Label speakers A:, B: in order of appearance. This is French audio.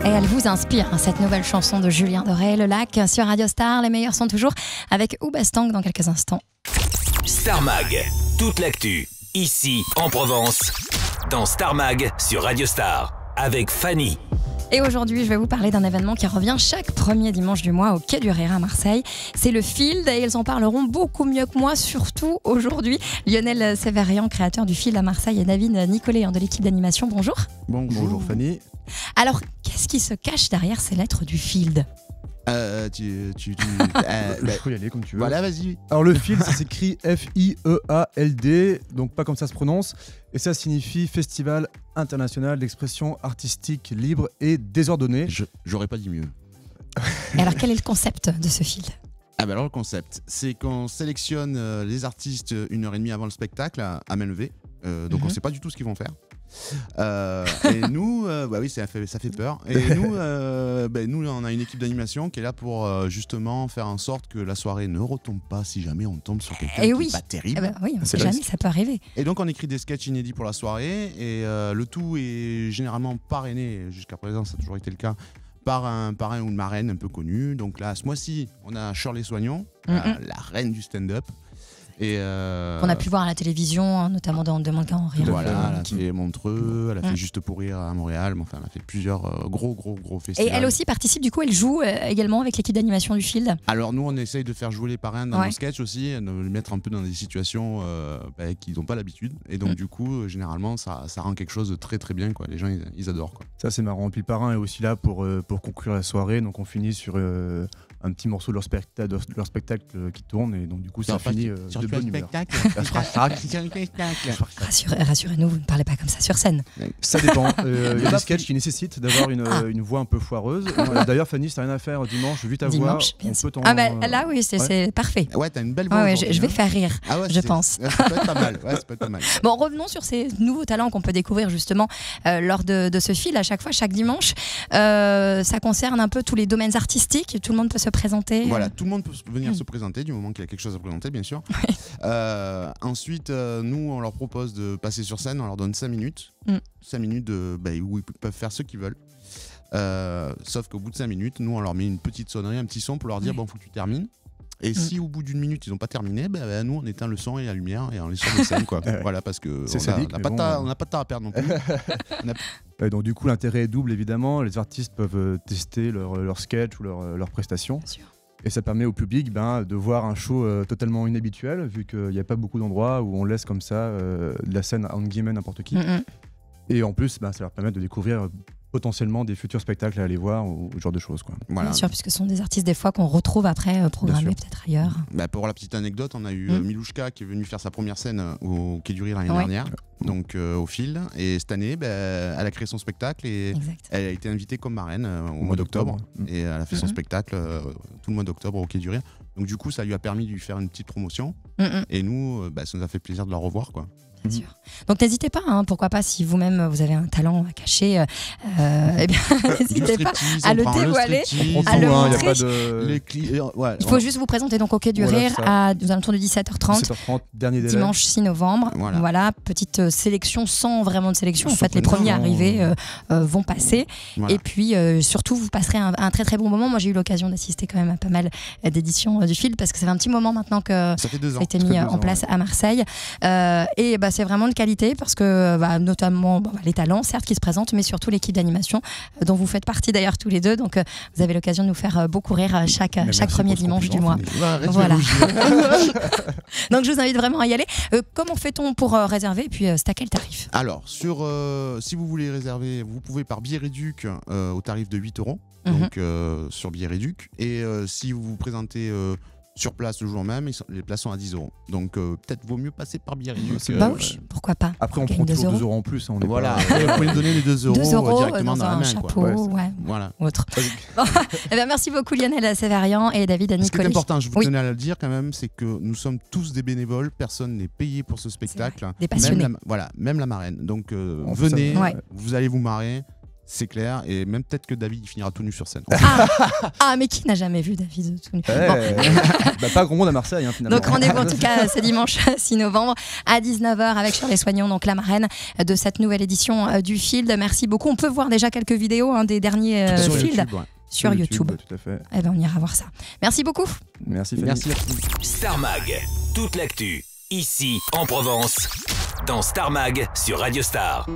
A: Et elle vous inspire, cette nouvelle chanson de Julien Doré, Le Lac, sur Radio Star. Les meilleurs sont toujours avec Oubastang dans quelques instants.
B: Star Mag, toute l'actu, ici en Provence, dans Star Mag sur Radio Star, avec Fanny.
A: Et aujourd'hui, je vais vous parler d'un événement qui revient chaque premier dimanche du mois au Quai du Rire à Marseille. C'est le Field et ils en parleront beaucoup mieux que moi, surtout aujourd'hui. Lionel Séverian, créateur du Field à Marseille, et David Nicolet de l'équipe d'animation. Bonjour.
C: Bonjour Fanny.
A: Alors, qu'est-ce qui se cache derrière ces lettres du Field ?
C: Je peux y aller comme tu veux.
D: Voilà, vas-y.
C: Alors le Field, ça s'écrit F-I-E-A-L-D, donc pas comme ça se prononce, et ça signifie Festival international d'expression artistique libre et désordonnée.
D: J'aurais pas dit mieux.
A: Et alors, quel est le concept de ce Field ?
D: Ah bah alors le concept, c'est qu'on sélectionne les artistes 1h30 avant le spectacle à main levée, donc on sait pas du tout ce qu'ils vont faire. Et nous, bah oui, ça fait peur. Et nous, nous, on a une équipe d'animation qui est là pour justement faire en sorte que la soirée ne retombe pas si jamais on tombe sur quelqu'un qui est pas terrible.
A: Oui, on sait jamais, ça peut arriver.
D: Et donc on écrit des sketchs inédits pour la soirée et le tout est généralement parrainé, jusqu'à présent ça a toujours été le cas, par un parrain ou une marraine un peu connu. Donc là, ce mois-ci, on a Shirley Soignon, la reine du stand-up. Et
A: qu'on a pu voir à la télévision, notamment dans Demande qu'à en rire.
D: Voilà, elle a fait Montreux, elle a fait Juste pour rire à Montréal, mais enfin, elle a fait plusieurs gros festivals.
A: Et elle aussi participe, du coup, elle joue également avec l'équipe d'animation du Field.
D: Alors nous, on essaye de faire jouer les parrains dans nos sketchs aussi, de les mettre un peu dans des situations qu'ils n'ont pas l'habitude. Et donc du coup, généralement, ça rend quelque chose de très très bien, quoi. Les gens, ils adorent, quoi.
C: Ça c'est marrant. Puis le parrain est aussi là pour conclure la soirée, donc on finit sur un petit morceau de leur spectacle qui tourne, et donc du coup ça finit de bonne humeur.
A: Rassurez-nous, vous ne parlez pas comme ça sur scène.
C: Ça dépend. Il y a des sketchs qui nécessitent d'avoir une voix un peu foireuse. D'ailleurs, Fanny, si t'as rien à faire dimanche, vu ta voix, on peut t'en...
A: Là, oui, c'est parfait.
D: Ouais, t'as une belle voix.
A: Je vais faire rire, je pense.
D: Ça peut être pas mal. Ouais, ça peut être pas mal.
A: Bon, revenons sur ces nouveaux talents qu'on peut découvrir justement lors de ce fil. À chaque fois, chaque dimanche, ça concerne un peu tous les domaines artistiques. Tout le monde peut se présenter.
D: Voilà, tout le monde peut venir se présenter du moment qu'il a quelque chose à présenter, bien sûr. Ensuite, nous, on leur propose de passer sur scène, on leur donne 5 minutes. 5 minutes où ils peuvent faire ce qu'ils veulent. Sauf qu'au bout de 5 minutes, nous, on leur met une petite sonnerie, un petit son pour leur dire bon, faut que tu termines. Et si au bout d'une minute, ils n'ont pas terminé, nous, on éteint le son et la lumière et on les sort de scène, quoi. Voilà, parce qu'on n'a pas de temps à perdre non plus.
C: Donc du coup, l'intérêt est double, évidemment. Les artistes peuvent tester leur sketch ou leur prestation.
A: Bien sûr.
C: Et ça permet au public de voir un show totalement inhabituel, vu qu'il n'y a pas beaucoup d'endroits où on laisse comme ça de la scène entre guillemets n'importe qui. Et en plus, ça leur permet de découvrir potentiellement des futurs spectacles à aller voir ou ce genre de choses, quoi.
A: Voilà. Bien sûr, puisque ce sont des artistes des fois qu'on retrouve après programmés peut-être ailleurs.
D: Pour la petite anecdote, on a eu Milouchka qui est venu faire sa première scène au Quai du Rire l'année dernière, donc au Field. Et cette année, elle a créé son spectacle et elle a été invitée comme marraine au mois d'octobre. Et elle a fait son spectacle tout le mois d'octobre au Quai du Rire. Donc du coup, ça lui a permis de lui faire une petite promotion. Et nous, ça nous a fait plaisir de la revoir, quoi.
A: Bien sûr. Donc n'hésitez pas, pourquoi pas, si vous-même vous avez un talent à cacher, n'hésitez pas à le dévoiler, à le montrer. Il faut juste vous présenter donc au Quai du Rire aux alentours de 17h30,
C: dernier délai.
A: Dimanche 6 novembre. Voilà, petite sélection sans vraiment de sélection. En fait, les premiers arrivés vont passer. Et puis surtout, vous passerez un très très bon moment. Moi, j'ai eu l'occasion d'assister quand même à pas mal d'éditions du Field parce que ça fait un petit moment maintenant que ça a été mis en place à Marseille. Et c'est vraiment de qualité parce que notamment les talents certes qui se présentent, mais surtout l'équipe d'animation dont vous faites partie d'ailleurs tous les deux, donc vous avez l'occasion de nous faire beaucoup rire chaque premier dimanche du mois. Voilà. Donc je vous invite vraiment à y aller. Comment fait-on pour réserver et puis c'est à quel tarif?
D: Alors si vous voulez réserver, vous pouvez par billet réduc au tarif de 8 €, donc sur billet réduc, et si vous vous présentez sur place le jour même, les places sont à 10 €. Donc peut-être vaut mieux passer par billet réduit.
A: Oui, pourquoi pas.
C: Après on prend toujours 2 € en plus.
D: Vous pouvez nous donner les 2 € directement dans la main.
A: Chapeau,
D: voilà.
A: Autre. Merci beaucoup Lionel Séverian et David Nicolet.
D: Ce qui est important, je vous tenais à le dire quand même, c'est que nous sommes tous des bénévoles, personne n'est payé pour ce spectacle.
A: Des passionnés.
D: Même la marraine. Donc venez, vous allez vous marrer. C'est clair, et même peut-être que David il finira tout nu sur scène.
A: Mais qui n'a jamais vu David tout nu?
C: Pas grand monde à Marseille, finalement.
A: Donc rendez-vous en tout cas ce dimanche 6 novembre à 19h avec Shirley Soignon, donc la marraine de cette nouvelle édition du Field. Merci beaucoup. On peut voir déjà quelques vidéos des derniers Field sur YouTube.
C: Tout à fait.
A: On ira voir ça. Merci beaucoup.
C: Merci Fanny.
B: Star Mag, toute l'actu, ici en Provence, dans Star Mag sur Radio Star.